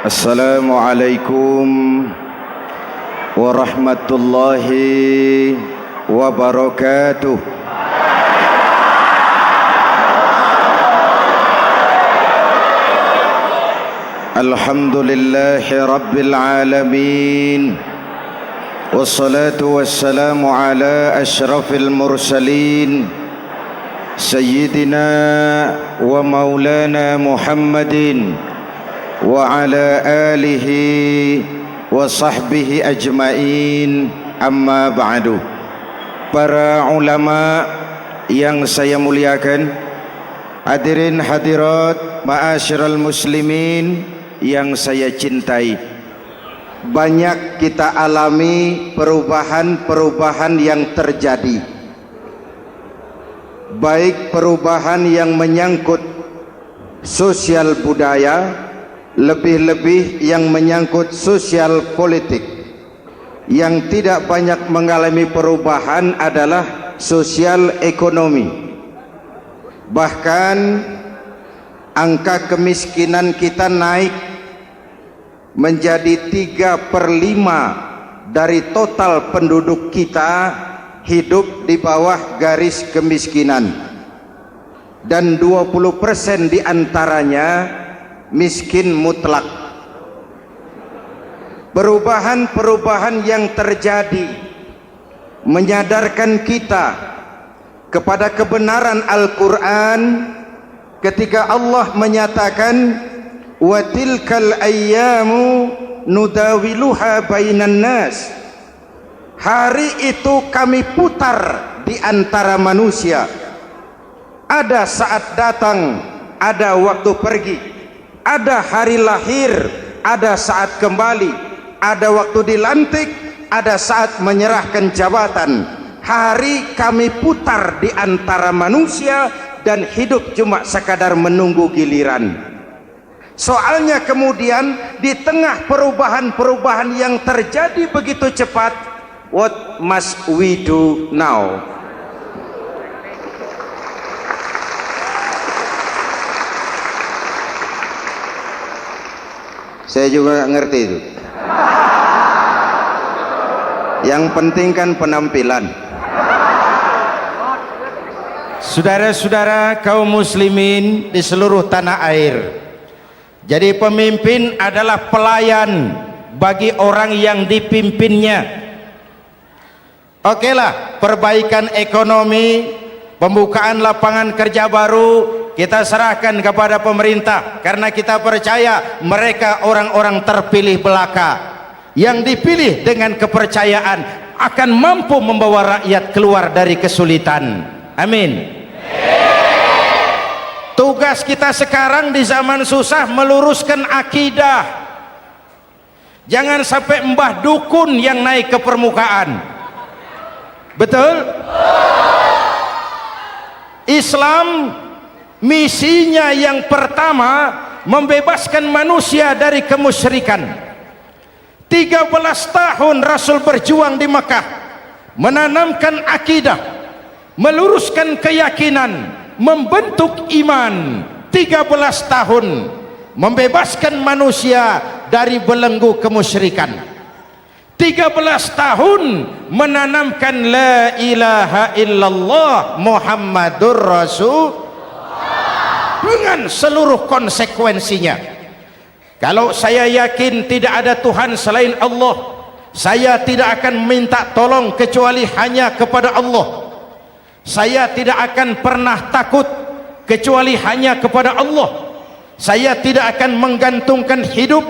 Assalamualaikum warahmatullahi wabarakatuh. Alhamdulillahi rabbil alamin. Wassalatu wassalamu ala ashrafil mursalin Sayyidina wa maulana Muhammadin wa ala alihi wa sahbihi ajmain, amma ba'du. Para ulama yang saya muliakan, hadirin hadirat ma'asyiral muslimin yang saya cintai, banyak kita alami perubahan-perubahan yang terjadi, baik perubahan yang menyangkut sosial budaya, lebih-lebih yang menyangkut sosial politik. Yang tidak banyak mengalami perubahan adalah sosial ekonomi. Bahkan angka kemiskinan kita naik menjadi 3/5 dari total penduduk kita hidup di bawah garis kemiskinan, dan 20% diantaranya miskin mutlak. Perubahan-perubahan yang terjadi menyadarkan kita kepada kebenaran Al-Quran ketika Allah menyatakan wa tilkal ayyamu nudawiluha bainan nas. Hari itu kami putar di antara manusia. Ada saat datang, ada waktu pergi. Ada hari lahir, ada saat kembali. Ada waktu dilantik, ada saat menyerahkan jabatan. Hari kami putar di antara manusia dan hidup cuma sekadar menunggu giliran. Soalnya kemudian di tengah perubahan-perubahan yang terjadi begitu cepat, what must we do now? Saya juga nggak ngerti itu. Yang penting kan penampilan. Saudara-saudara kaum muslimin di seluruh tanah air, jadi pemimpin adalah pelayan bagi orang yang dipimpinnya. Oke lah, perbaikan ekonomi, pembukaan lapangan kerja baru kita serahkan kepada pemerintah, karena kita percaya mereka orang-orang terpilih belaka yang dipilih dengan kepercayaan akan mampu membawa rakyat keluar dari kesulitan. Amin. Tugas kita sekarang di zaman susah meluruskan akidah. Jangan sampai mbah dukun yang naik ke permukaan. Betul? Islam misinya yang pertama membebaskan manusia dari kemusyrikan. 13 tahun Rasul berjuang di Mekah, menanamkan akidah, meluruskan keyakinan, membentuk iman. 13 tahun membebaskan manusia dari belenggu kemusyrikan. 13 tahun menanamkan la ilaha illallah Muhammadur Rasul dengan seluruh konsekuensinya. Kalau saya yakin tidak ada Tuhan selain Allah, saya tidak akan minta tolong kecuali hanya kepada Allah. Saya tidak akan pernah takut kecuali hanya kepada Allah. Saya tidak akan menggantungkan hidup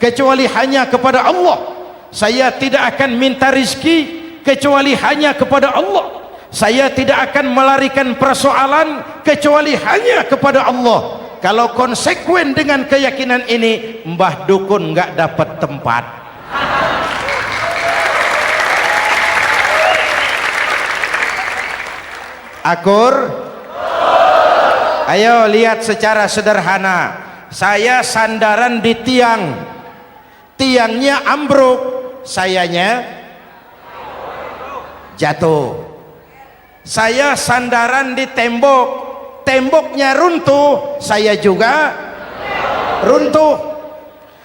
kecuali hanya kepada Allah. Saya tidak akan minta rizki kecuali hanya kepada Allah. Saya tidak akan melarikan persoalan kecuali hanya kepada Allah. Kalau konsekuen dengan keyakinan ini, mbah dukun nggak dapat tempat. Akur, ayo lihat secara sederhana. Saya sandaran di tiang, tiangnya ambruk, sayanya jatuh. Saya sandaran di tembok, temboknya runtuh, saya juga runtuh.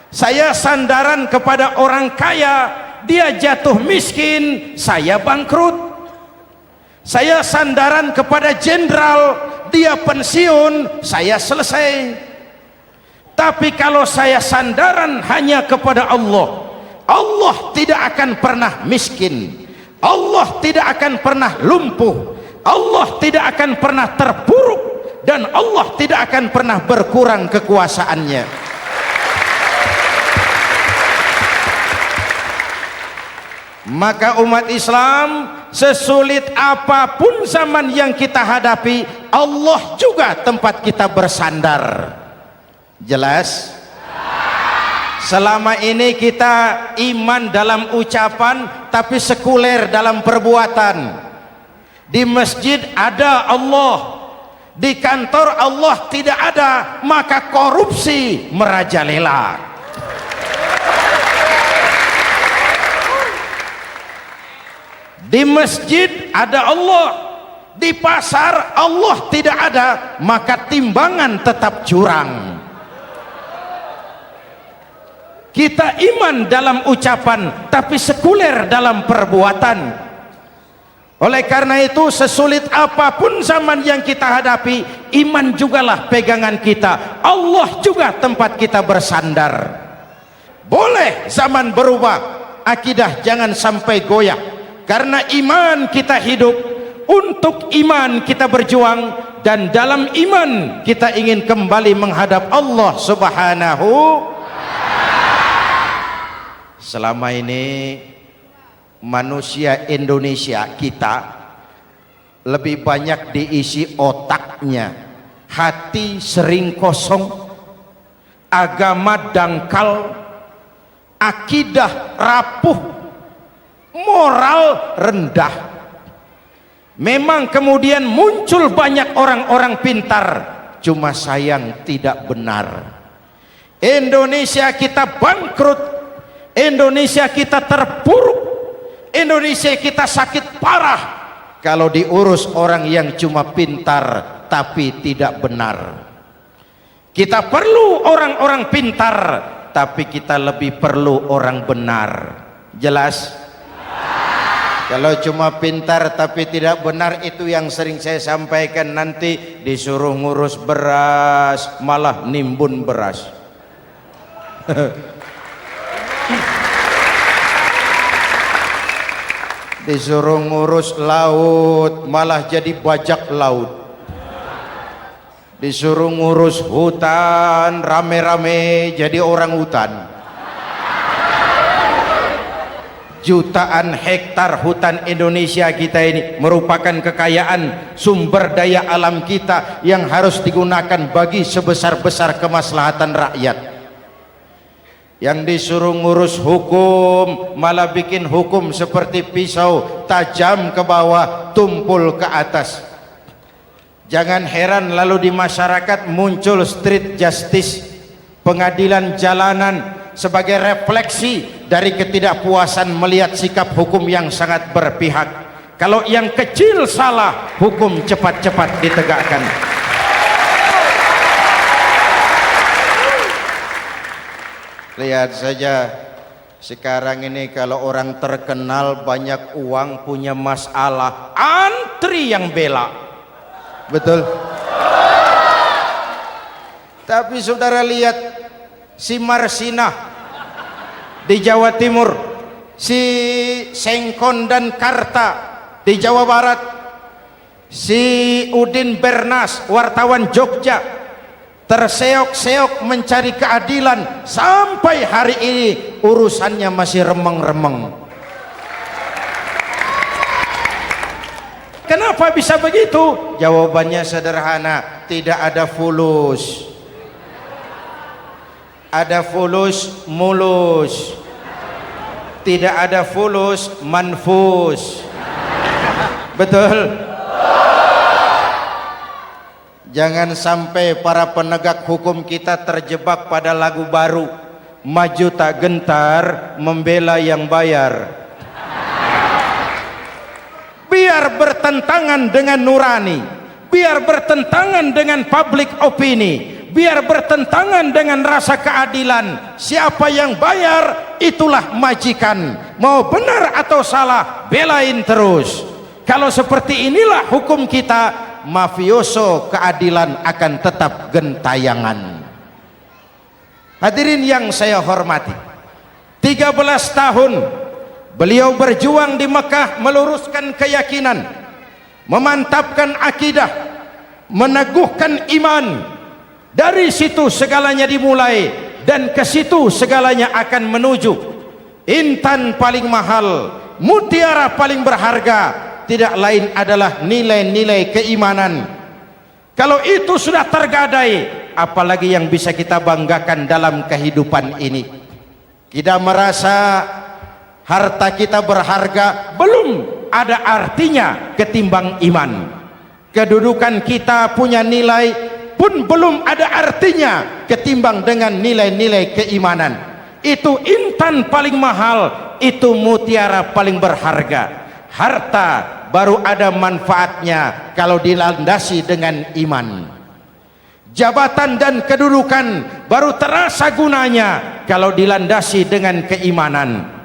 Saya sandaran kepada orang kaya, dia jatuh miskin, saya bangkrut. Saya sandaran kepada jenderal, dia pensiun, saya selesai. Tapi kalau saya sandaran hanya kepada Allah, Allah tidak akan pernah miskin, Allah tidak akan pernah lumpuh, Allah tidak akan pernah terpuruk, dan Allah tidak akan pernah berkurang kekuasaannya. Maka umat Islam, sesulit apapun zaman yang kita hadapi, Allah juga tempat kita bersandar. Jelas? Selama ini kita iman dalam ucapan tapi sekuler dalam perbuatan. Di masjid ada Allah, di kantor Allah tidak ada, maka korupsi merajalela. Di masjid ada Allah, di pasar Allah tidak ada, maka timbangan tetap curang. Kita iman dalam ucapan tapi sekuler dalam perbuatan. Oleh karena itu, sesulit apapun zaman yang kita hadapi, iman jugalah pegangan kita, Allah juga tempat kita bersandar. Boleh zaman berubah, akidah jangan sampai goyah. Karena iman kita hidup, untuk iman kita berjuang, dan dalam iman kita ingin kembali menghadap Allah Subhanahu. Selama ini manusia Indonesia kita lebih banyak diisi otaknya, hati sering kosong, agama dangkal, akidah rapuh, moral rendah. Memang kemudian muncul banyak orang-orang pintar, cuma sayang tidak benar. Indonesia kita bangkrut, Indonesia kita terpuruk, Indonesia kita sakit parah kalau diurus orang yang cuma pintar tapi tidak benar. Kita perlu orang-orang pintar, tapi kita lebih perlu orang benar. Jelas? Kalau cuma pintar tapi tidak benar, itu yang sering saya sampaikan, nanti disuruh ngurus beras malah nimbun beras. Disuruh ngurus laut malah jadi bajak laut. Disuruh ngurus hutan rame-rame jadi orang hutan. Jutaan hektar hutan Indonesia kita ini merupakan kekayaan sumber daya alam kita yang harus digunakan bagi sebesar-besar kemaslahatan rakyat. Yang disuruh ngurus hukum malah bikin hukum seperti pisau, tajam ke bawah, tumpul ke atas. Jangan heran lalu di masyarakat muncul street justice, pengadilan jalanan, sebagai refleksi dari ketidakpuasan melihat sikap hukum yang sangat berpihak. Kalau yang kecil salah, hukum cepat-cepat ditegakkan. Lihat saja sekarang ini, kalau orang terkenal banyak uang punya masalah, antri yang bela. Betul? Tapi saudara lihat si Marsinah di Jawa Timur, si Sengkon dan Karta di Jawa Barat, si Udin Bernas wartawan Jogja terseok-seok mencari keadilan, sampai hari ini urusannya masih remeng-remeng. Kenapa bisa begitu? Jawabannya sederhana, tidak ada fulus. Ada fulus mulus, tidak ada fulus manfus. Betul? Jangan sampai para penegak hukum kita terjebak pada lagu baru, maju tak gentar membela yang bayar. Biar bertentangan dengan nurani, biar bertentangan dengan public opini, biar bertentangan dengan rasa keadilan. Siapa yang bayar itulah majikan, mau benar atau salah belain terus. Kalau seperti inilah hukum kita, mafioso keadilan akan tetap gentayangan. Hadirin yang saya hormati, 13 tahun beliau berjuang di Mekah, meluruskan keyakinan, memantapkan akidah, meneguhkan iman. Dari situ segalanya dimulai, dan ke situ segalanya akan menuju. Intan paling mahal, mutiara paling berharga, tidak lain adalah nilai-nilai keimanan. Kalau itu sudah tergadai, apalagi yang bisa kita banggakan dalam kehidupan ini? Kita merasa harta kita berharga, belum ada artinya ketimbang iman. Kedudukan kita punya nilai pun belum ada artinya ketimbang dengan nilai-nilai keimanan. Itu intan paling mahal, itu mutiara paling berharga. Harta baru ada manfaatnya kalau dilandasi dengan iman. Jabatan dan kedudukan baru terasa gunanya kalau dilandasi dengan keimanan.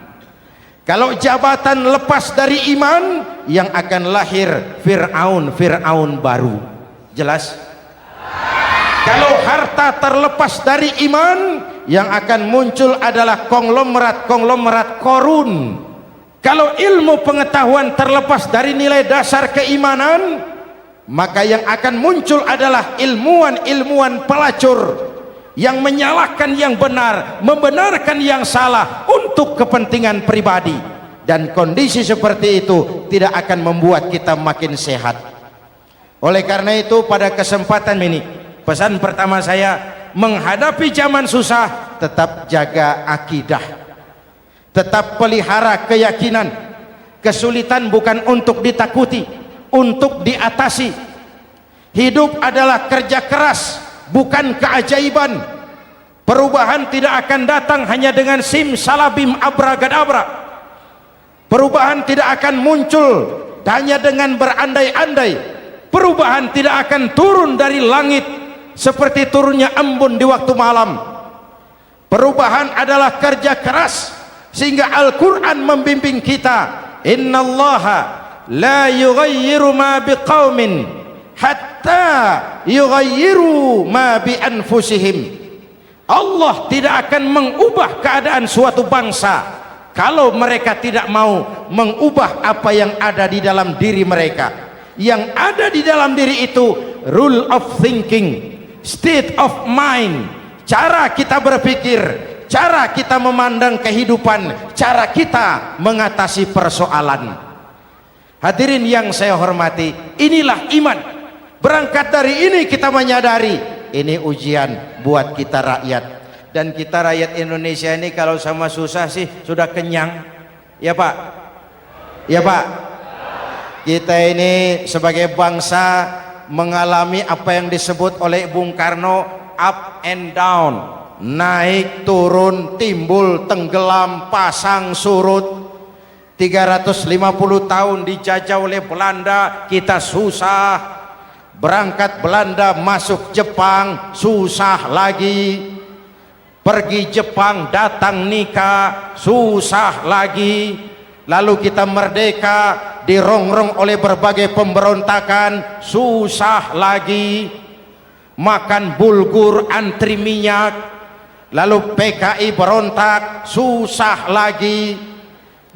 Kalau jabatan lepas dari iman, yang akan lahir Fir'aun baru. Jelas? Kalau harta terlepas dari iman, yang akan muncul adalah konglomerat korun. Kalau ilmu pengetahuan terlepas dari nilai dasar keimanan, maka yang akan muncul adalah ilmuwan pelacur yang menyalahkan yang benar, membenarkan yang salah untuk kepentingan pribadi. Dan kondisi seperti itu tidak akan membuat kita makin sehat. Oleh karena itu, pada kesempatan ini, pesan pertama saya, menghadapi zaman susah, tetap jaga akidah, tetap pelihara keyakinan. Kesulitan bukan untuk ditakuti, untuk diatasi. Hidup adalah kerja keras, bukan keajaiban. Perubahan tidak akan datang hanya dengan simsalabim abragadabra. Perubahan tidak akan muncul hanya dengan berandai-andai. Perubahan tidak akan turun dari langit seperti turunnya embun di waktu malam. Perubahan adalah kerja keras, sehingga Al-Quran membimbing kita, innallaha la yughayyiru ma biqaumin hatta yughayyiru ma bi anfusihim. Allah tidak akan mengubah keadaan suatu bangsa kalau mereka tidak mau mengubah apa yang ada di dalam diri mereka. Yang ada di dalam diri itu rule of thinking, state of mind, cara kita berpikir, cara kita memandang kehidupan, cara kita mengatasi persoalan. Hadirin yang saya hormati, inilah iman. Berangkat dari ini kita menyadari ini ujian buat kita rakyat. Dan kita rakyat Indonesia ini kalau sama susah sih sudah kenyang. Ya Pak? Ya Pak? Kita ini sebagai bangsa mengalami apa yang disebut oleh Bung Karno up and down, naik turun, timbul tenggelam, pasang surut. 350 tahun dijajah oleh Belanda, kita susah. Berangkat Belanda masuk Jepang, susah lagi. Pergi Jepang, datang nikah, susah lagi. Lalu kita merdeka, dirongrong oleh berbagai pemberontakan, susah lagi. Makan bulgur, antri minyak. Lalu PKI berontak, susah lagi.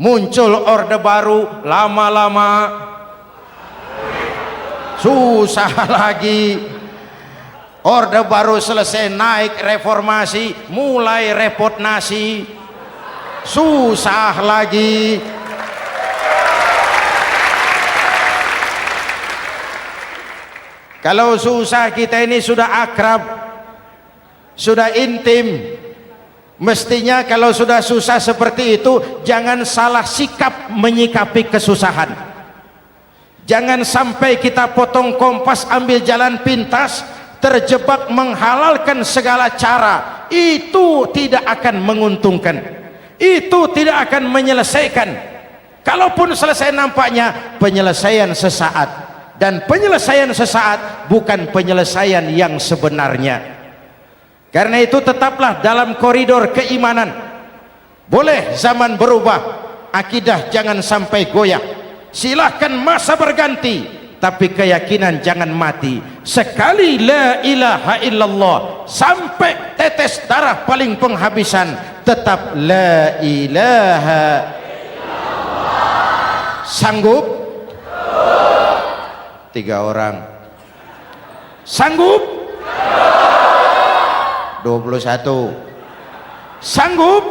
Muncul orde baru, lama-lama susah lagi. Orde baru selesai, naik reformasi, mulai repot nasi, susah lagi. Kalau susah kita ini sudah akrab, sudah intim. Mestinya kalau sudah susah seperti itu, jangan salah sikap menyikapi kesusahan. Jangan sampai kita potong kompas, ambil jalan pintas, terjebak menghalalkan segala cara. Itu tidak akan menguntungkan, itu tidak akan menyelesaikan. Kalaupun selesai, nampaknya penyelesaian sesaat, dan penyelesaian sesaat bukan penyelesaian yang sebenarnya. Karena itu tetaplah dalam koridor keimanan. Boleh zaman berubah, akidah jangan sampai goyah. Silahkan masa berganti, tapi keyakinan jangan mati. Sekali la ilaha illallah sampai tetes darah paling penghabisan, tetap la ilaha illallah. Sanggup? 3 orang. Sanggup? 21. Sanggup?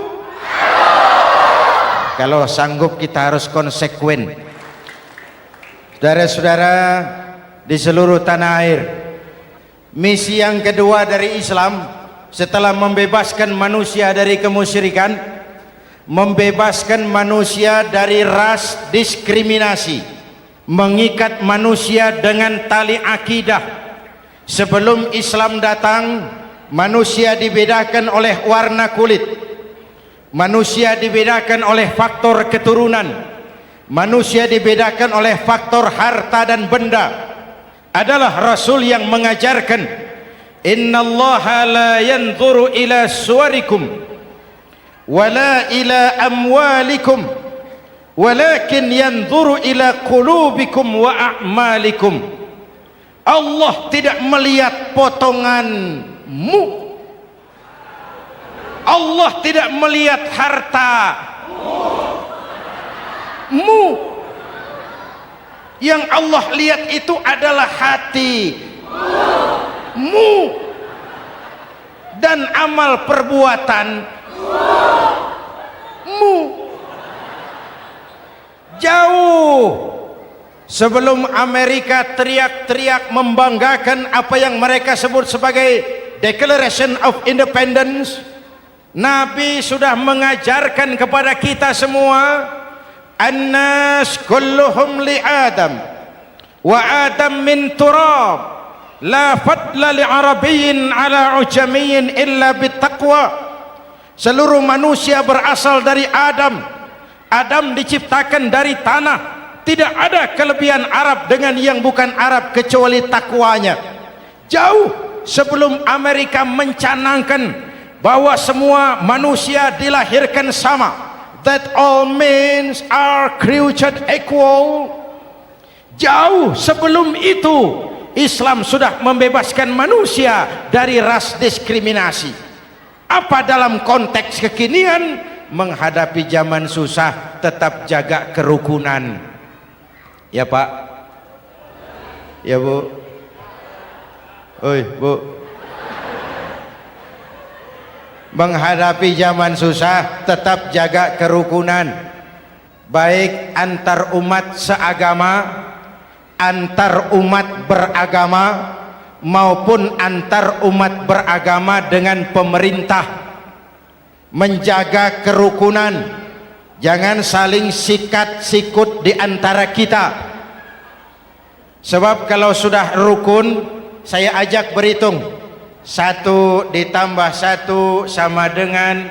Kalau sanggup kita harus konsekuen. Saudara-saudara di seluruh tanah air, misi yang kedua dari Islam setelah membebaskan manusia dari kemusyrikan, membebaskan manusia dari ras diskriminasi, mengikat manusia dengan tali akidah. Sebelum Islam datang, manusia dibedakan oleh warna kulit, manusia dibedakan oleh faktor keturunan, manusia dibedakan oleh faktor harta dan benda. Adalah Rasul yang mengajarkan, innallaha la yanzuru ila suwarikum wala ila amwalikum walakin yanzuru ila qulubikum wa a'malikum. Allah tidak melihat potonganmu, Allah tidak melihat hartamu. Yang Allah lihat itu adalah hatimu dan amal perbuatanmu. Jauh sebelum Amerika teriak-teriak membanggakan apa yang mereka sebut sebagai Declaration of Independence, Nabi sudah mengajarkan kepada kita semua, annas kulluhum li Adam wa Adam min turab la fadla li arabiyyin ala ujamiyyin illa bittaqwa. Seluruh manusia berasal dari Adam. Adam diciptakan dari tanah. Tidak ada kelebihan Arab dengan yang bukan Arab kecuali takwanya. Jauh sebelum Amerika mencanangkan bahwa semua manusia dilahirkan sama, that all men are created equal. Jauh sebelum itu Islam sudah membebaskan manusia dari ras diskriminasi. Apa dalam konteks kekinian menghadapi zaman susah tetap jaga kerukunan? Ya Pak, ya Bu, oi Bu, menghadapi zaman susah tetap jaga kerukunan, baik antar umat seagama, antar umat beragama, maupun antar umat beragama dengan pemerintah. Menjaga kerukunan, jangan saling sikat sikut di antara kita. Sebab kalau sudah rukun, saya ajak berhitung, 1 ditambah 1 sama dengan,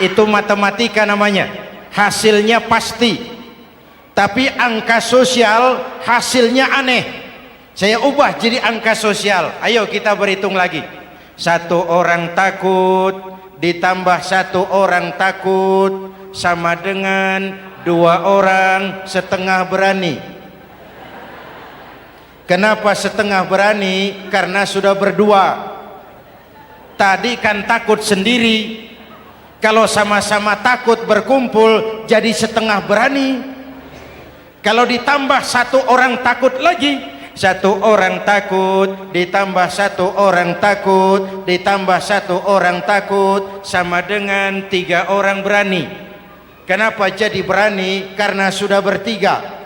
itu matematika namanya, hasilnya pasti. Tapi angka sosial hasilnya aneh. Saya ubah jadi angka sosial. Ayo kita berhitung lagi. 1 orang takut ditambah 1 orang takut sama dengan 2 orang setengah berani. Kenapa setengah berani? Karena sudah berdua. Tadi kan takut sendiri. Kalau sama-sama takut berkumpul jadi setengah berani. Kalau ditambah 1 orang takut lagi, 1 orang takut ditambah 1 orang takut ditambah 1 orang takut sama dengan 3 orang berani. Kenapa jadi berani? Karena sudah bertiga.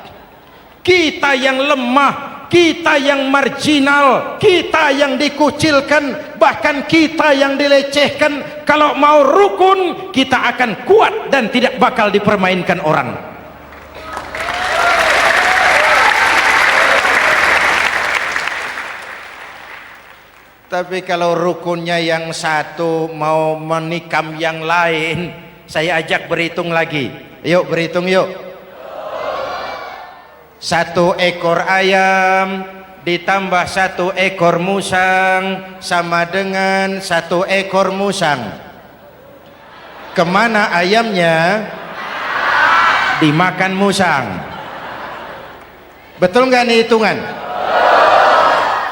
Kita yang lemah, kita yang marginal, kita yang dikucilkan, bahkan kita yang dilecehkan, kalau mau rukun kita akan kuat dan tidak bakal dipermainkan orang. Tapi kalau rukunnya yang satu mau menikam yang lain, saya ajak berhitung lagi. Yuk berhitung yuk. 1 ekor ayam ditambah 1 ekor musang sama dengan 1 ekor musang. Kemana ayamnya? Dimakan musang. Betul nggak nih hitungan?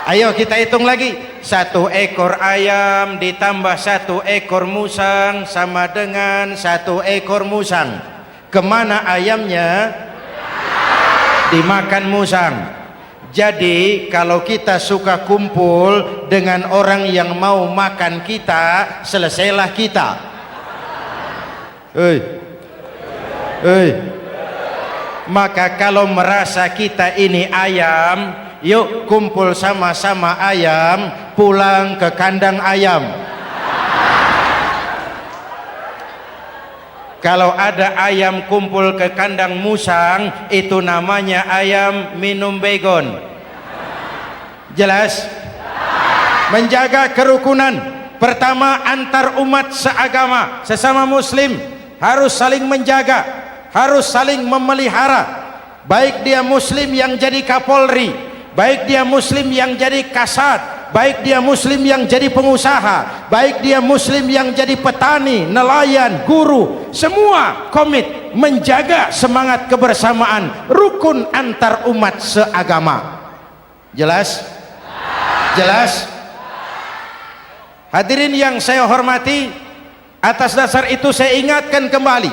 Ayo kita hitung lagi. 1 ekor ayam ditambah 1 ekor musang sama dengan 1 ekor musang. Kemana ayamnya? Dimakan musang. Jadi kalau kita suka kumpul dengan orang yang mau makan kita, selesailah kita. Maka kalau merasa kita ini ayam, yuk kumpul sama-sama ayam, pulang ke kandang ayam. Kalau ada ayam kumpul ke kandang musang, itu namanya ayam minum baygon. Jelas? Menjaga kerukunan. Pertama, antar umat seagama, sesama muslim harus saling menjaga, harus saling memelihara. Baik dia muslim yang jadi kapolri, baik dia muslim yang jadi kasat, baik dia muslim yang jadi pengusaha, baik dia muslim yang jadi petani, nelayan, guru, semua komit menjaga semangat kebersamaan, rukun antar umat seagama. Jelas? Jelas? Hadirin yang saya hormati, atas dasar itu saya ingatkan kembali,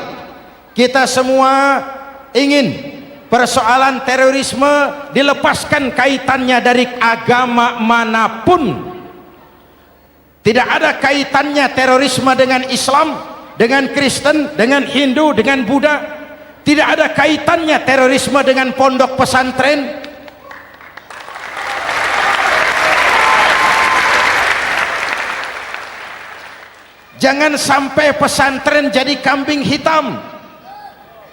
kita semua ingin persoalan terorisme dilepaskan kaitannya dari agama manapun. Tidak ada kaitannya terorisme dengan Islam, dengan Kristen, dengan Hindu, dengan Buddha. Tidak ada kaitannya terorisme dengan pondok pesantren. Jangan sampai pesantren jadi kambing hitam.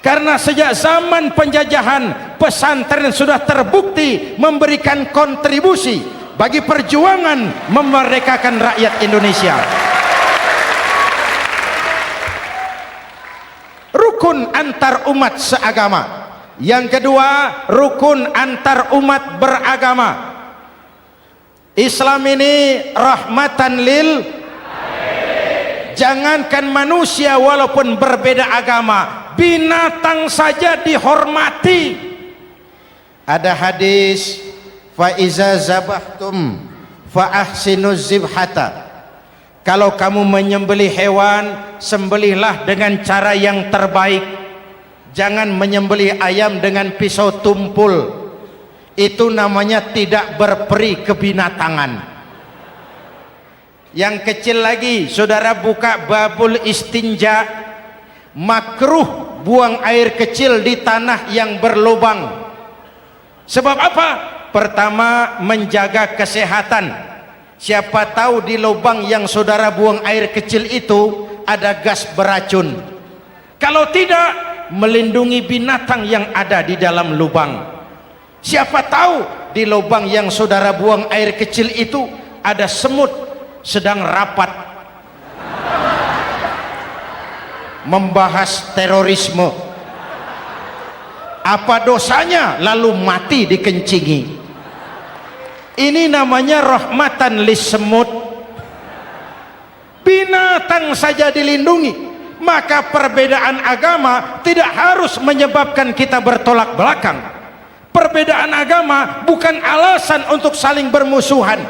Karena sejak zaman penjajahan, pesantren sudah terbukti memberikan kontribusi bagi perjuangan memerdekakan rakyat Indonesia. Rukun antar umat seagama. Yang kedua, rukun antar umat beragama. Islam ini rahmatan lil, jangankan manusia walaupun berbeda agama, binatang saja dihormati. Ada hadis, fa iza zabahtum fa ahsinuz zibhata. Kalau kamu menyembelih hewan, sembelihlah dengan cara yang terbaik. Jangan menyembelih ayam dengan pisau tumpul. Itu namanya tidak berperi kebinatangan. Yang kecil lagi, saudara buka babul istinja, makruh buang air kecil di tanah yang berlubang. Sebab apa? Pertama, menjaga kesehatan. Siapa tahu di lubang yang saudara buang air kecil itu ada gas beracun. Kalau tidak, melindungi binatang yang ada di dalam lubang. Siapa tahu di lubang yang saudara buang air kecil itu ada semut sedang rapat membahas terorisme. Apa dosanya lalu mati dikencingi? Ini namanya rahmatan lis semut. Binatang saja dilindungi. Maka perbedaan agama tidak harus menyebabkan kita bertolak belakang. Perbedaan agama bukan alasan untuk saling bermusuhan.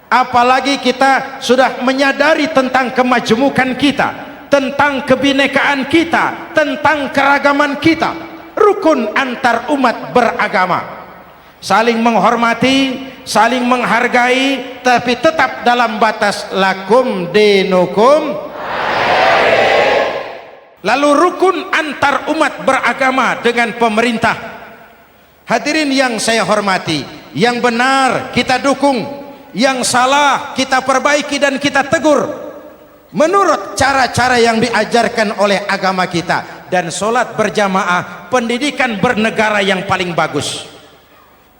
Apalagi kita sudah menyadari tentang kemajemukan kita, tentang kebinekaan kita, tentang keragaman kita. Rukun antar umat beragama, saling menghormati, saling menghargai, tapi tetap dalam batas lakum dinukum. Lalu rukun antar umat beragama dengan pemerintah. Hadirin yang saya hormati, yang benar kita dukung, yang salah kita perbaiki dan kita tegur menurut cara-cara yang diajarkan oleh agama kita. Dan sholat berjamaah, pendidikan bernegara yang paling bagus.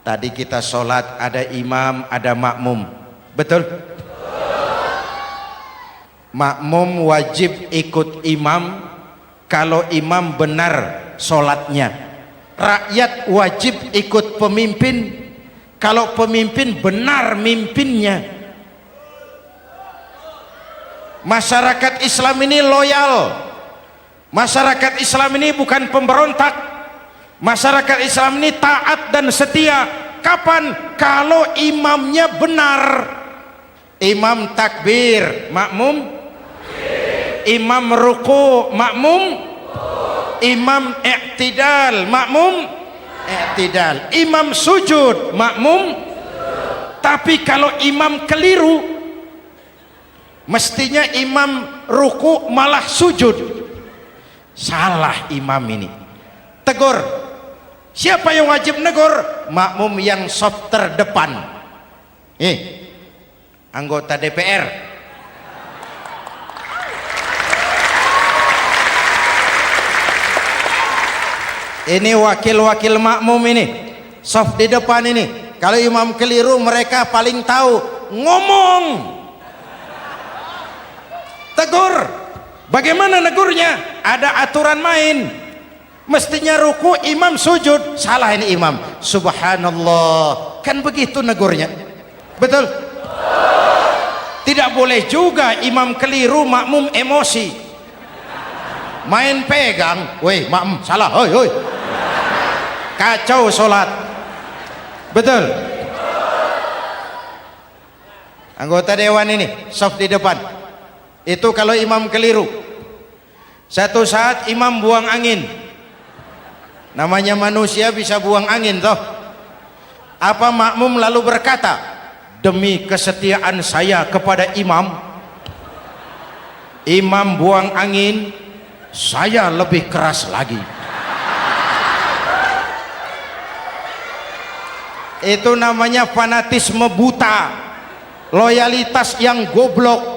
Tadi kita sholat ada imam, ada makmum, betul? Makmum wajib ikut imam kalau imam benar sholatnya. Rakyat wajib ikut pemimpin kalau pemimpin benar mimpinnya. Masyarakat Islam ini loyal. Masyarakat Islam ini bukan pemberontak. Masyarakat Islam ini taat dan setia. Kapan? Kalau imamnya benar. Imam takbir, makmum. Imam ruku, makmum. Imam i'tidal, makmum. I'tidal. Imam sujud, makmum. Tapi kalau imam keliru, mestinya imam ruku malah sujud. Salah imam ini. Tegur. Siapa yang wajib negur? Makmum yang saf terdepan. Anggota DPR. Ini wakil-wakil makmum ini, saf di depan ini. Kalau imam keliru, mereka paling tahu. Ngomong, tegur. Bagaimana negurnya? Ada aturan main. Mestinya ruku, imam sujud. Salah ini imam. Subhanallah. Kan begitu negurnya. Betul? Tidak boleh juga imam keliru, makmum emosi. Main pegang. Woi, makmum salah. Hoi, hoi. Kacau sholat. Betul? Anggota dewan ini, saf di depan. Itu kalau imam keliru. Satu saat imam buang angin. Namanya manusia bisa buang angin toh. Apa makmum lalu berkata, demi kesetiaan saya kepada imam, imam buang angin, saya lebih keras lagi. Itu namanya fanatisme buta, loyalitas yang goblok.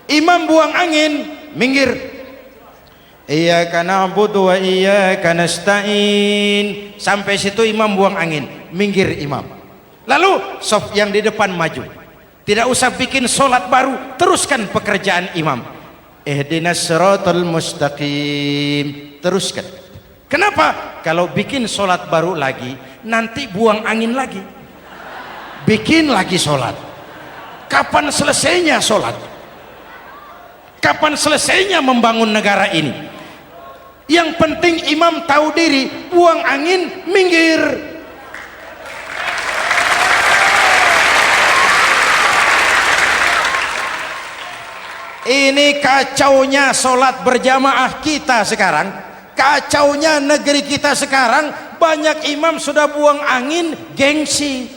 Imam buang angin, minggir. Iyyaka na'budu wa iyyaka nasta'in. Sampai situ imam buang angin, minggir imam. Lalu saf yang di depan maju. Tidak usah bikin solat baru, teruskan pekerjaan imam. Ihdinas siratal mustaqim. Teruskan. Kenapa? Kalau bikin solat baru lagi, nanti buang angin lagi. Bikin lagi solat. Kapan selesainya solat? Kapan selesainya membangun negara ini? Yang penting imam tahu diri, buang angin, minggir. Ini kacaunya solat berjamaah kita sekarang, kacaunya negeri kita sekarang. Banyak imam sudah buang angin, gengsi.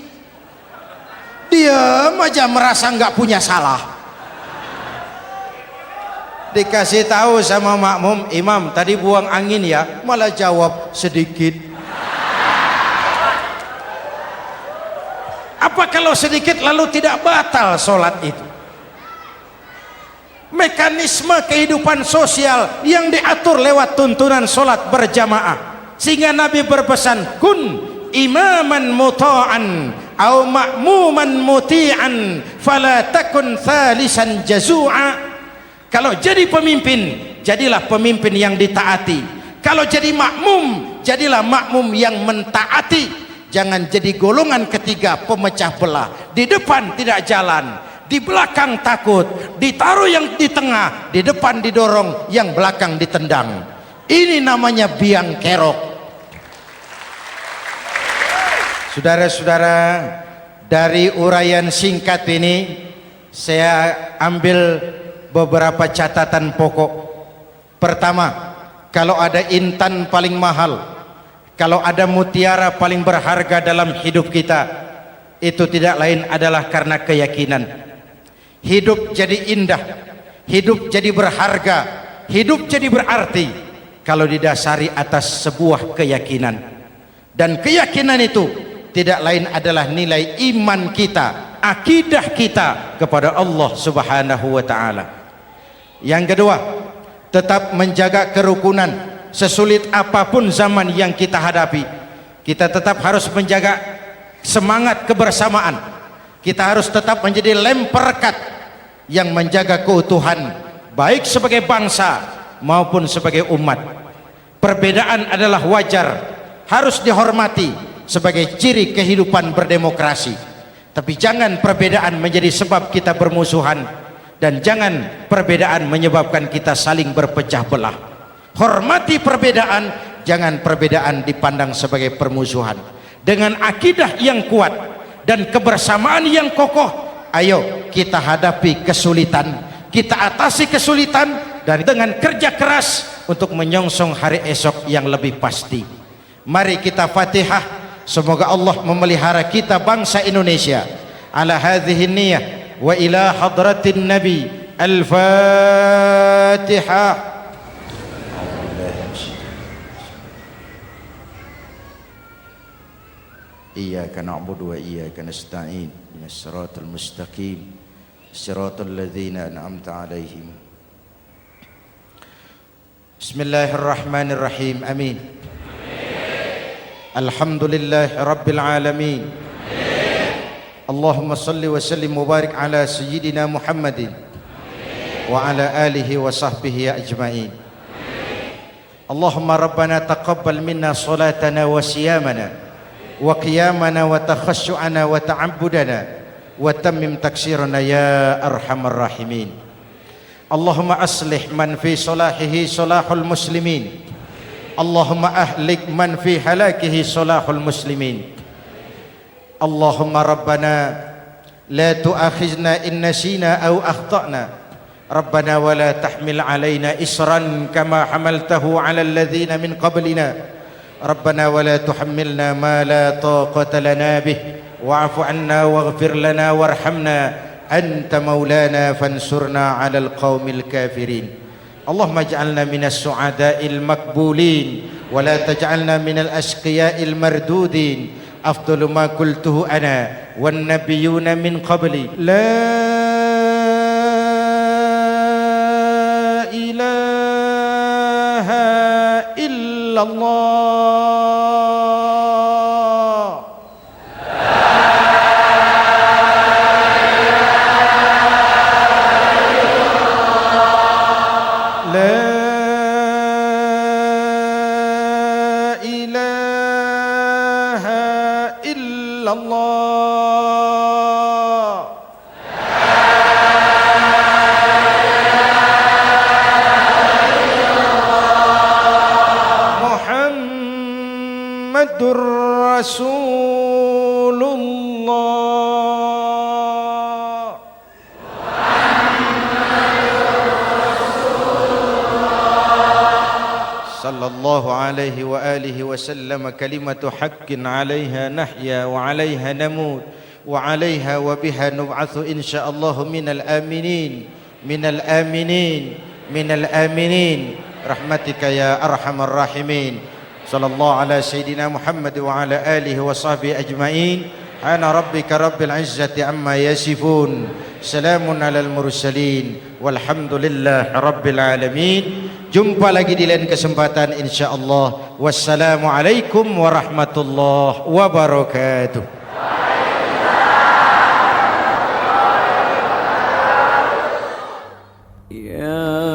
Diam aja, merasa nggak punya salah. Dikasih tahu sama makmum, imam tadi buang angin ya, malah jawab sedikit. Apa kalau sedikit lalu tidak batal solat itu? Mekanisme kehidupan sosial yang diatur lewat tuntunan solat berjamaah. Sehingga Nabi berpesan, kun imaman muta'an au ma'muman muti'an fala takun thalisan jazu'a. Kalau jadi pemimpin, jadilah pemimpin yang ditaati. Kalau jadi makmum, jadilah makmum yang mentaati. Jangan jadi golongan ketiga pemecah belah. Di depan tidak jalan, di belakang takut, ditaruh yang di tengah, di depan didorong, yang belakang ditendang. Ini namanya biang kerok. Saudara-saudara, dari uraian singkat ini saya ambil beberapa catatan pokok. Pertama, kalau ada intan paling mahal, kalau ada mutiara paling berharga dalam hidup kita, itu tidak lain adalah karena keyakinan. Hidup jadi indah, hidup jadi berharga, hidup jadi berarti kalau didasari atas sebuah keyakinan. Dan keyakinan itu tidak lain adalah nilai iman kita, akidah kita kepada Allah Subhanahu wa ta'ala. Yang kedua, tetap menjaga kerukunan. Sesulit apapun zaman yang kita hadapi, kita tetap harus menjaga semangat kebersamaan. Kita harus tetap menjadi lem perekat yang menjaga keutuhan, baik sebagai bangsa maupun sebagai umat. Perbedaan adalah wajar, harus dihormati, sebagai ciri kehidupan berdemokrasi. Tapi jangan perbedaan menjadi sebab kita bermusuhan, dan jangan perbedaan menyebabkan kita saling berpecah belah. Hormati perbedaan, jangan perbedaan dipandang sebagai permusuhan. Dengan akidah yang kuat dan kebersamaan yang kokoh, ayo kita hadapi kesulitan, kita atasi kesulitan, dan dengan kerja keras untuk menyongsong hari esok yang lebih pasti. Mari kita Fatihah, semoga Allah memelihara kita bangsa Indonesia. Ala hadhihi niyah wa ila hadratin Nabi. Al-Fatihah. Iyyaka na'budu wa iyyaka nasta'in. Ihdinas siratal mustaqim. Siratal ladzina an'amta 'alaihim. Bismillahirrahmanirrahim. Amin. Alhamdulillah rabbil alamin. Allahumma salli wa sallim mubarak ala sayyidina Muhammadin wa ala alihi wa sahbihi ajma'in. Allahumma rabbana taqabbal minna salatana wa siyamana wa qiyamana wa takhasyu'ana wa ta'abbudana wa tammim taksirana ya arhamar rahimin. Allahumma aslih man fi salahihi salahul muslimin. Allahumma ahlik man fi halakihi salahul muslimin. Allahumma rabbana la tu'akhizna in nasina aw akhtana. Rabbana wa la tahmil alaina isran kama hamaltahu ala alladhina min qablina. Rabbana wa la tuhammilna ma la taqata lana bih wa'fu 'anna waghfir lana warhamna anta maulana fansurna 'alal qaumil kafirin. Allahumma ij'alna minas su'ada'il makbulin wa la taj'alna minal ashqiya'il mardudin. Afdalu ma qultuhu ana wan nabiyyuna min qabli. La ilaha illallah. Muhammadur Rasulullah. Sallallahu alaihi wa alihi wa sallam. Kalimatu haqqin 'alaiha nahya wa 'alaiha namut wa 'alaiha wa biha nub'atsu insyaallah minal aminin minal aminin minal aminin rahmatika ya arhamar rahimin. Sallallahu ala sayyidina Muhammad wa ala alihi wa sahbihi ajma'in. Ana rabbika rabbil izzati amma yasifun. Salamun alal mursalin walhamdulillah rabbil alamin. Jumpa lagi di lain kesempatan insyaallah. Wassalamualaikum warahmatullahi wabarakatuh. Ya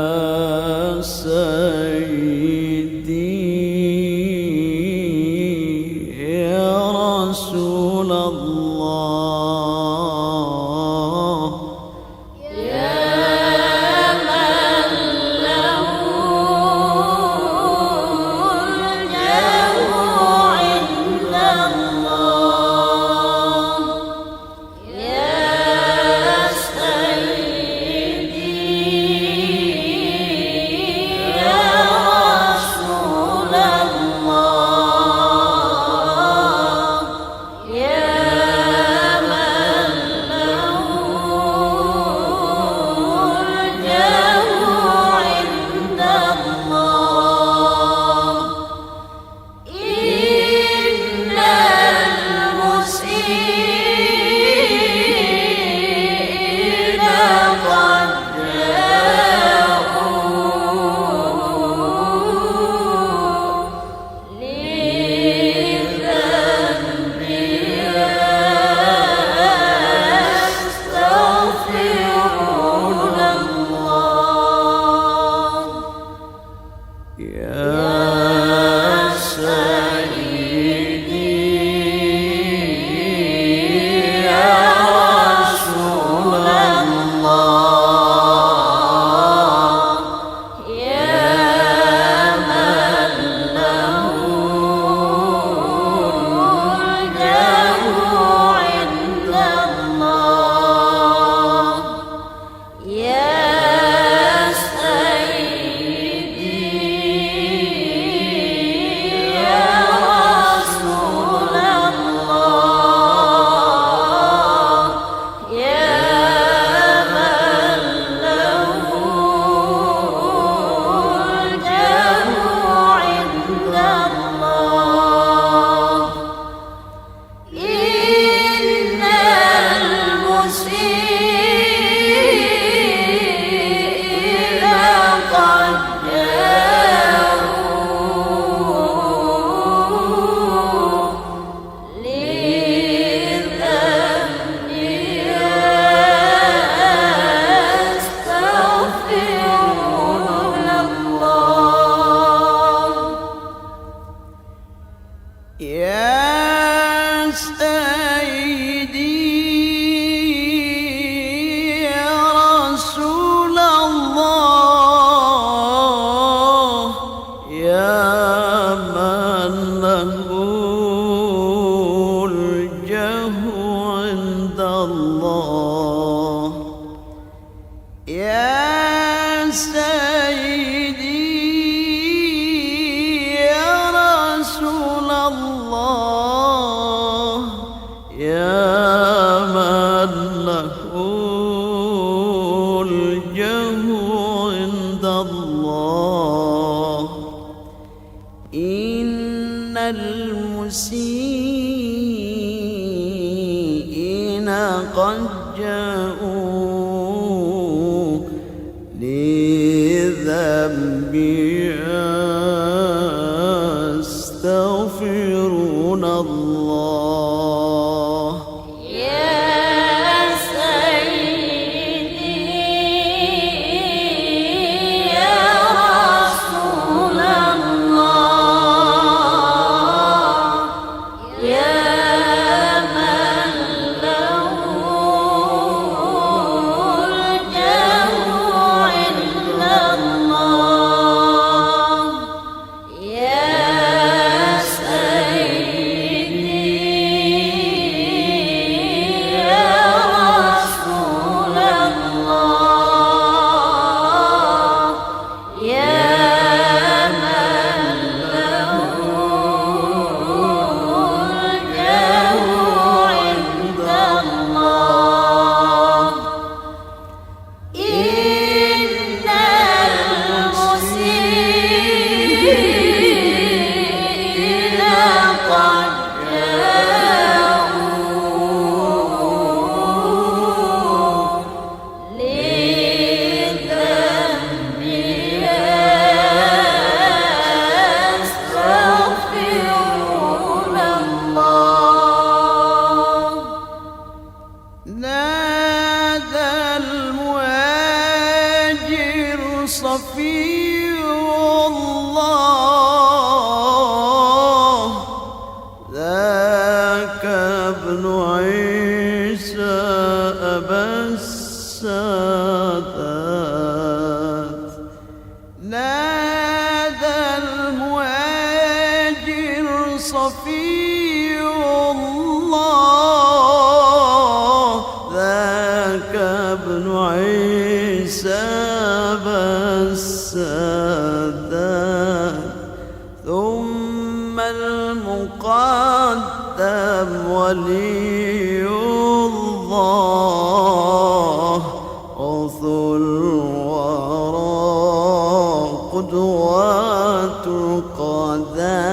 المسيئين قد جاءوا لذنبي يستغفرون الله. صفي الله ذاك ابن عيسى أبا السادات. نادى المهاجر صفي الله ذاك ابن عيسى السادات. ثم المقدم ولي الله غوث الورى قدوات القادات.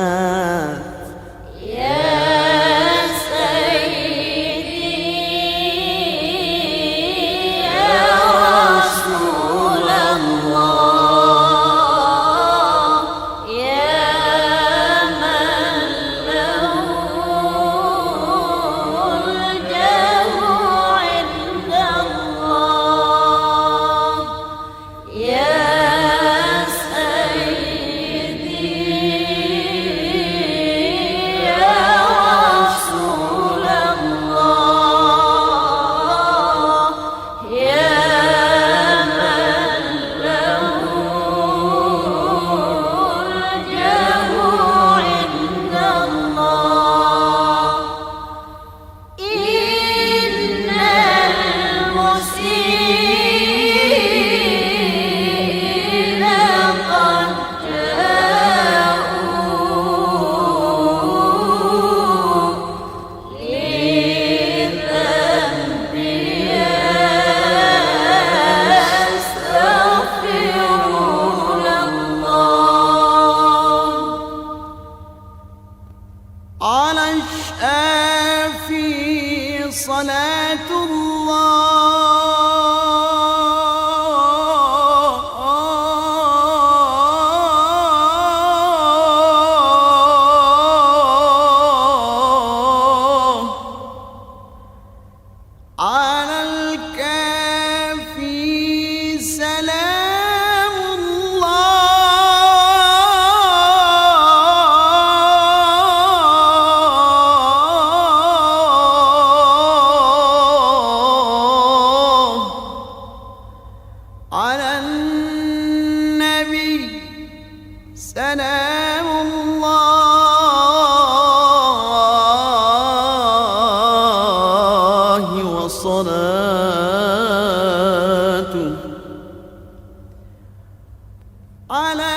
على الشافي صلاة الله على الكافي سلام الله على النبي سلام الله وصلاته على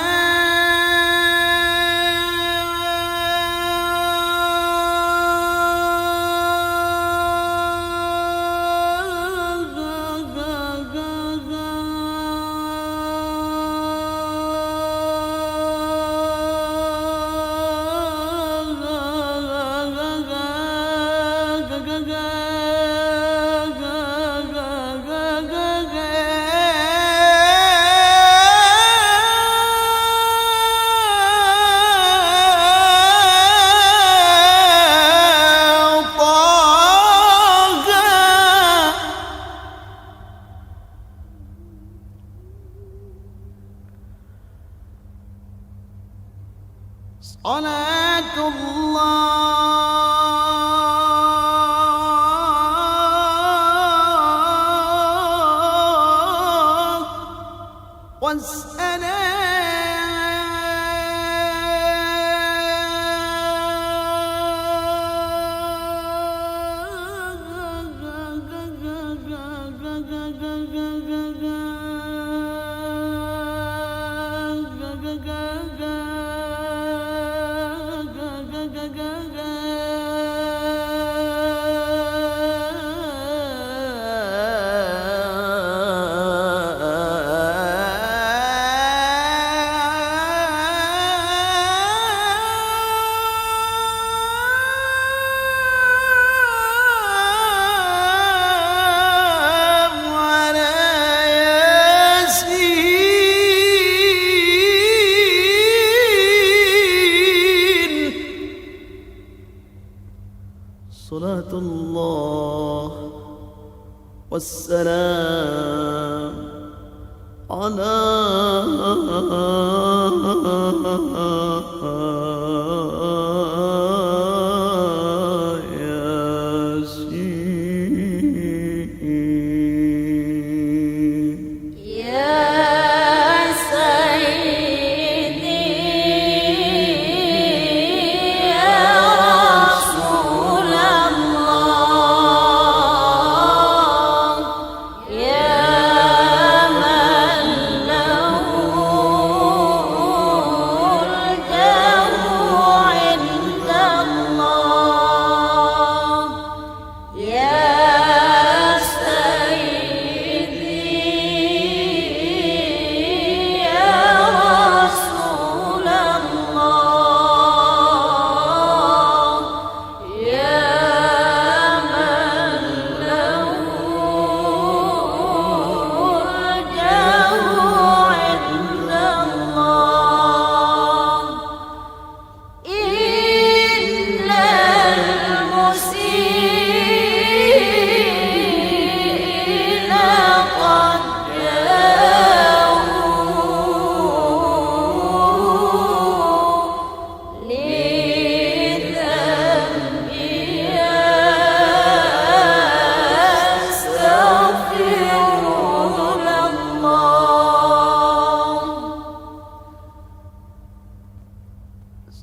صلاة الله صلاة الله والسلام على ياسين يا سيدي يا رسول الله يا من له الجاه عند الله يا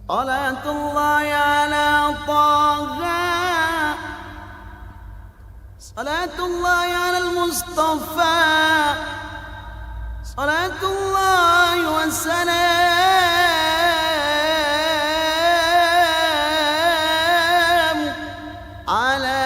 صلاة الله على طه صلاة الله على المصطفى صلاة الله والسلام على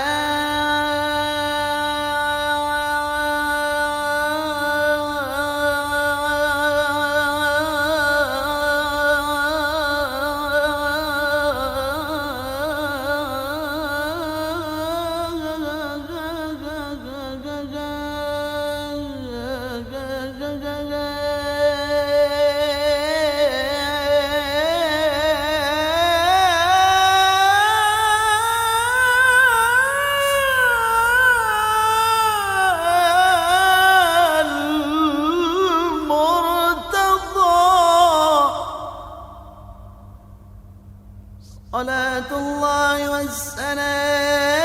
صلاة الله والسلام